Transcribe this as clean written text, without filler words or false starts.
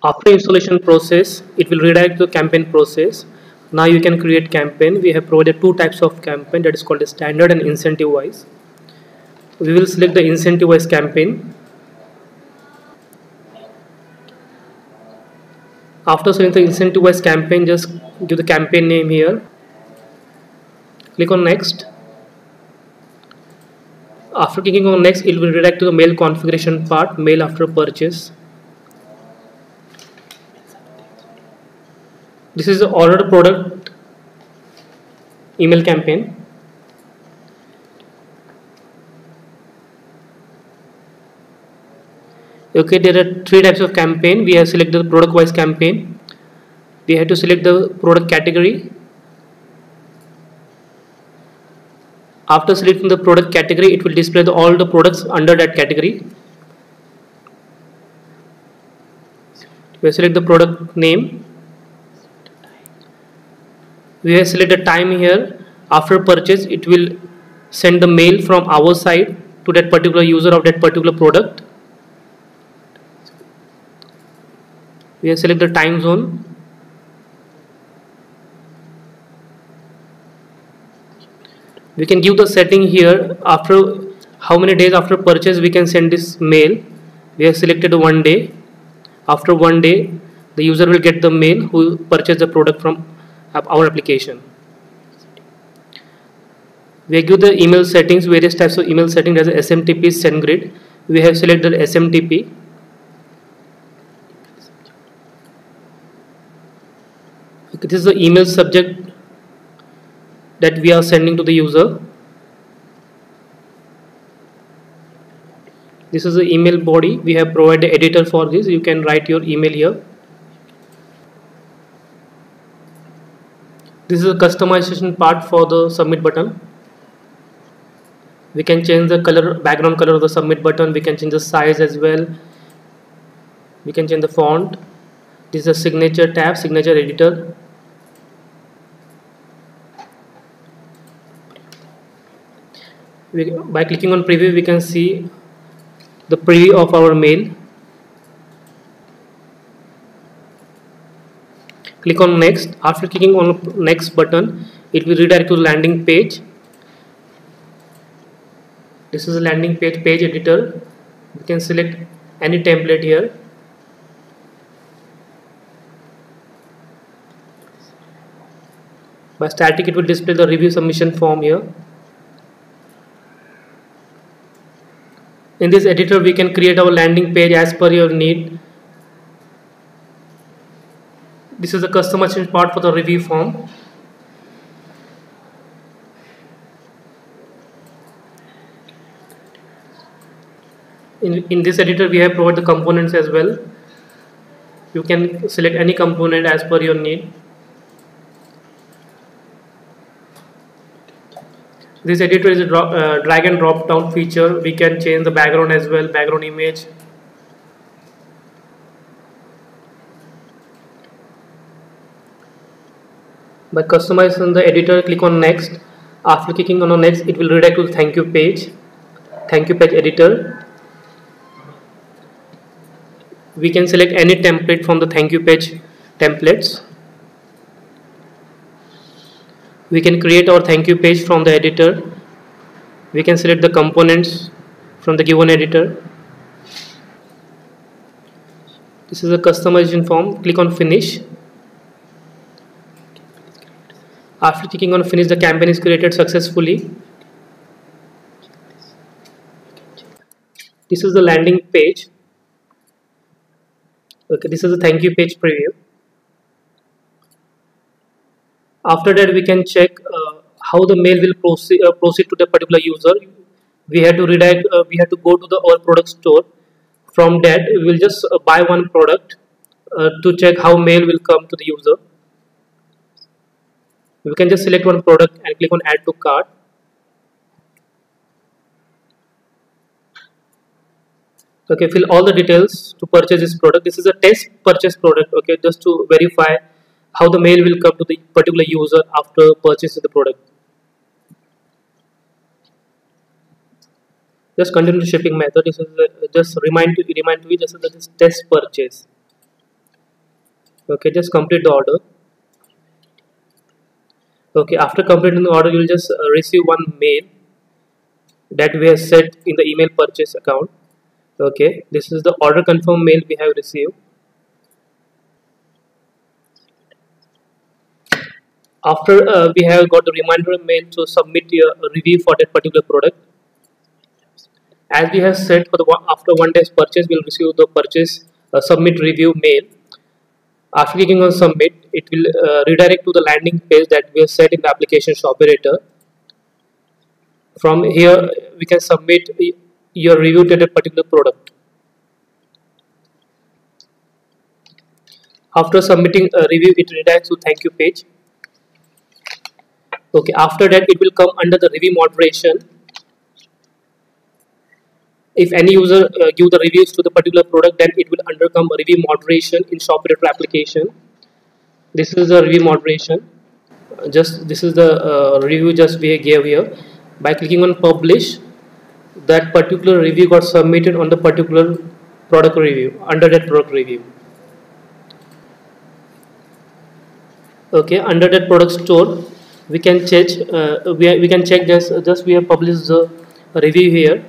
After installation process, it will redirect to the campaign process. Now you can create campaign. We have provided two types of campaign, that is called a standard and incentive wise. We will select the incentive wise campaign. After selecting the incentive wise campaign, just give the campaign name here. Click on next. After clicking on next, it will redirect to the mail configuration part, mail after purchase. This is the ordered product email campaign. Okay, there are three types of campaign. We have selected the product wise campaign. We have to select the product category. After selecting the product category, it will display all the products under that category. We select the product name. We have selected the time here. After purchase, it will send the mail from our side to that particular user of that particular product. We have selected the time zone. We can give the setting here, after how many days after purchase we can send this mail. We have selected 1 day. After 1 day, the user will get the mail who purchased the product from our application. We give the email settings, various types of email settings as SMTP, SendGrid. We have selected SMTP. This is the email subject that we are sending to the user. This is the email body. We have provided editor for this. You can write your email here. This is a customization part for the submit button. We can change the color, background color of the submit button. We can change the size as well. We can change the font. This is a signature tab, signature editor. By clicking on preview, we can see the preview of our mail. Click on next. After clicking on next button, it will redirect to the landing page. This is a landing page editor. You can select any template here. By static, it will display the review submission form here. In this editor, we can create our landing page as per your need. This is the customization part for the review form. In this editor, we have provided the components as well. You can select any component as per your need. This editor is a drag and drop down feature. We can change the background as well, background image. By customizing the editor, click on next. After clicking on next, it will redirect to the thank you page editor. We can select any template from the thank you page templates. We can create our thank you page from the editor. We can select the components from the given editor. This is a customization form. Click on finish. After clicking on finish, the campaign is created successfully. This is the landing page. Okay, this is the thank you page preview. After that, we can check how the mail will proceed to the particular user. We have to redirect. We have to go to the our product store. From that, we will just buy one product to check how mail will come to the user. We can just select one product and click on add to cart. Okay, fill all the details to purchase this product. This is a test purchase product. Okay, just to verify how the mail will come to the particular user after purchasing the product. Just continue the shipping method. This is just remind to you, this is test purchase. Okay, just complete the order. Okay, after completing the order, you will just receive one mail that we have set in the email purchase account. Okay, this is the order confirm mail we have received. After we have got the reminder mail to submit your review for that particular product. As we have said, for the after 1 day's purchase, we'll receive the purchase submit review mail. After clicking on submit, it will redirect to the landing page that we have set in the application operator. From here, we can submit your review to that particular product. After submitting a review, it redirects to thank you page. Okay, after that, it will come under the review moderation. If any user give the reviews to the particular product, then it will undercome review moderation in ShopRater application. This is the review moderation. Just this is the review just we gave here. By clicking on publish, that particular review got submitted on the particular product review under that product review. Okay, under that product store, we can check. We can check this. Just we have published the review here.